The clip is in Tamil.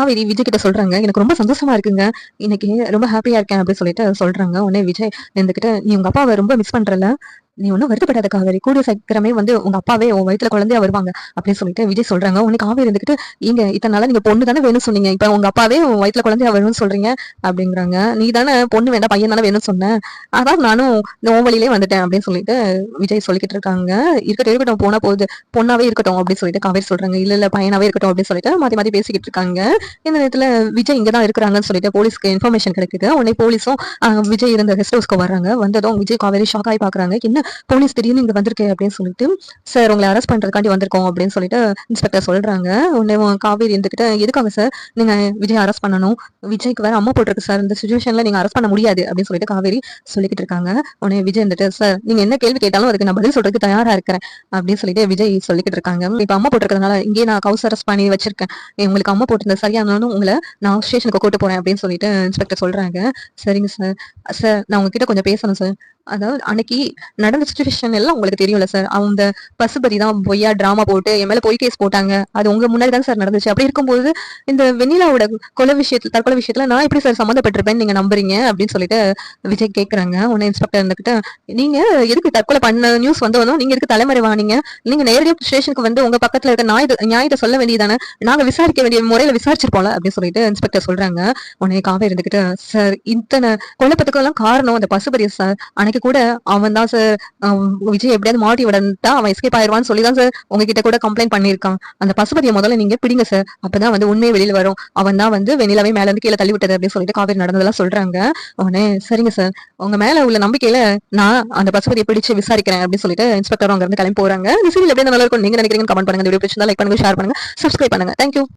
காவேரி விஜய் கிட்ட சொல்றாங்க, எனக்கு ரொம்ப சந்தோஷமா இருக்குங்க. இன்னைக்கு ரொம்ப ஹாப்பியா இருக்கேன் அப்படின்னு சொல்லிட்டு சொல்றாங்க. உடனே விஜய் இருந்துகிட்டு, நீ உங்க அப்பாவை ரொம்ப மிஸ் பண்றல, நீ ஒன்னும் வருத்தப்படாத காவேரி, கூடிய சீக்கிரமே வந்து உங்க அப்பாவே உன் வயித்துல குழந்தையா வருவாங்க அப்படின்னு சொல்லிட்டு விஜய் சொல்றாங்க. உடனே காவேரி இருந்துகிட்டு, இங்க இத்தனை நாளா நீங்க பொண்ணு தானே வேணும்னு சொன்னீங்க, இப்ப உங்க அப்பாவே உன் வயித்துல குழந்தையா வரும்னு சொல்றீங்க அப்படிங்கிறாங்க. நீ தானே பொண்ணு வேண்டாம் பையன் தானே வேணும்னு சொன்ன, அதான் நானும் இந்த உன் வழியிலே வந்துட்டேன் அப்படின்னு சொல்லிட்டு விஜய் சொல்லிக்கிட்டு இருக்காங்க. இருக்கட்டும் இருக்கட்டும், போனா போகுது, பொண்ணாவே இருக்கட்டும் அப்படின்னு சொல்லிட்டு காவேரி சொல்றாங்க. இல்ல இல்ல பையனாவே இருக்கட்டும் அப்படின்னு சொல்லிட்டு மாத்தி மாத்தி பேசிக்கிட்டு இருக்காங்க. இந்த நேரத்துல விஜய் இங்கதான் இருக்கிறாங்கன்னு சொல்லிட்டு போலீஸ்க்கு இன்ஃபர்மேஷன் கிடைக்குது. உடனே போலீஸும் விஜய் இருந்த கெஸ்ட் ஹவுஸ்க்கு வர்றாங்க. வந்ததும் விஜய் காவேரி ஷாக் ஆகி பாக்குறாங்க. என்ன போலீஸ் திடீர்னு இங்க வந்திருக்கு அப்படின்னு சொல்லிட்டு, சார் உங்களை அரெஸ்ட் பண்றதுக்காண்டி வந்திருக்கோம் அப்படின்னு சொல்லிட்டு இன்ஸ்பெக்டர் சொல்றாங்க. உடனே காவேரி இருந்துகிட்டு, எதுக்காக சார் நீங்க விஜய் அரெஸ்ட் பண்ணணும், விஜய்க்கு வேற அம்மா போட்டிருக்கு சார், இந்த சுச்சுவேஷன்ல நீங்க அரெஸ்ட் பண்ண முடியாது அப்படின்னு சொல்லிட்டு காவேரி சொல்லிக்கிட்டு இருக்காங்க. உடனே விஜய் இருந்துட்டு, சார் நீங்க என்ன கேள்வி கேட்டாலும் அதுக்கு நான் பதில் சொல்றதுக்கு தயாரா இருக்கிறேன் அப்படின்னு சொல்லிட்டு விஜய் சொல்லிக்கிட்டு இருக்காங்க. இப்ப அம்மா போட்டிருக்கிறதுனால இங்கே நான் ஹவுஸ் அரெஸ்ட் பண்ணி வச்சிருக்கேன், உங்களுக்கு அம்மா போட்டிருந்த சரியானாலும் உங்களை நான் ஸ்டேஷனுக்கு கூட்டு போறேன் அப்படின்னு சொல்லிட்டு இன்ஸ்பெக்டர் சொல்றாங்க. சரிங்க சார். சார் நான் உங்ககிட்ட கொஞ்சம் பேசணும் சார். அதாவது அன்னைக்கு நடந்த சுச்சுவேஷன் எல்லாம் உங்களுக்கு தெரியும்ல சார், அவங்க பசுபதி தான் பொய்யா டிராமா போட்டு என் மேல பொய் கேஸ் போட்டாங்க, அது உங்க முன்னாடி தான் சார் நடந்துச்சு. அப்படி இருக்கும்போது இந்த வெண்ணிலாவோட கொலை விஷயத்துல, தற்கொலை விஷயத்துல நான் எப்படி சார் சம்மந்தப்பட்டிருப்பேன்னு நீங்க நம்புறீங்க அப்படின்னு சொல்லிட்டு விஜய் கேக்குறாங்க. உடனே இன்ஸ்பெக்டர் இருந்துகிட்டு, நீங்க எதுக்கு தற்கொலை பண்ண நியூஸ் வந்தோம், நீங்க எதுக்கு தலைமறைவானீங்க, நீங்க நேரடியா ஸ்டேஷனுக்கு வந்து உங்க பக்கத்துல இருக்க நியாயத்தை சொல்ல வேண்டியதானே, நாங்க விசாரிக்க வேண்டிய முறையில விசாரிச்சிருப்போம்ல அப்படின்னு சொல்லிட்டு இன்ஸ்பெக்டர் சொல்றாங்க. உடனே காவேரி இருந்துகிட்டு, சார் இத்தனை குழப்பத்துக்கு எல்லாம் காரணம் அந்த பசுபதி சார், அன்னைக்கு கூட அவன் தான் சார் விஜய் எப்படியாவது மாட்டி விடன்ட்டா அவன் எஸ்கேப் ஆயிடுவான்னு சொல்லிதான் சார் உங்ககிட்ட கூட கம்ப்ளைண்ட் பண்ணிருக்கான். அந்த பசுபதியை முதல்ல நீங்க பிடிங்க சார், அப்பதான் வந்து உண்மையை வெளியில வரும், அவன் தான் வந்து வெண்ணிலாவே மேல இருந்து கீழே தள்ளி விட்டது அப்படின்னு சொல்லிட்டு காவேரி நடந்ததெல்லாம் சொல்றாங்க. உடனே சரிங்க சார், உங்க மேல உள்ள நம்பிக்கையில நான் அந்த பசுபதியை பிடிச்சு விசாரிக்கிறேன் அப்படின்னு சொல்லிட்டு இன்ஸ்பெக்டர் அங்க இருந்து கிளம்பி போறாங்க. இந்த சீரியல் எப்படி நல்லா இருக்கும் நீங்க நினைக்கிறீங்கன்னு கமெண்ட் பண்ணுங்க. இந்த வீடியோ பிடிச்சிருந்தா லைக் பண்ணுங்க, ஷேர் பண்ணுங்க, சப்ஸ்கிரைப் பண்ணுங்க. தேங்க்யூ.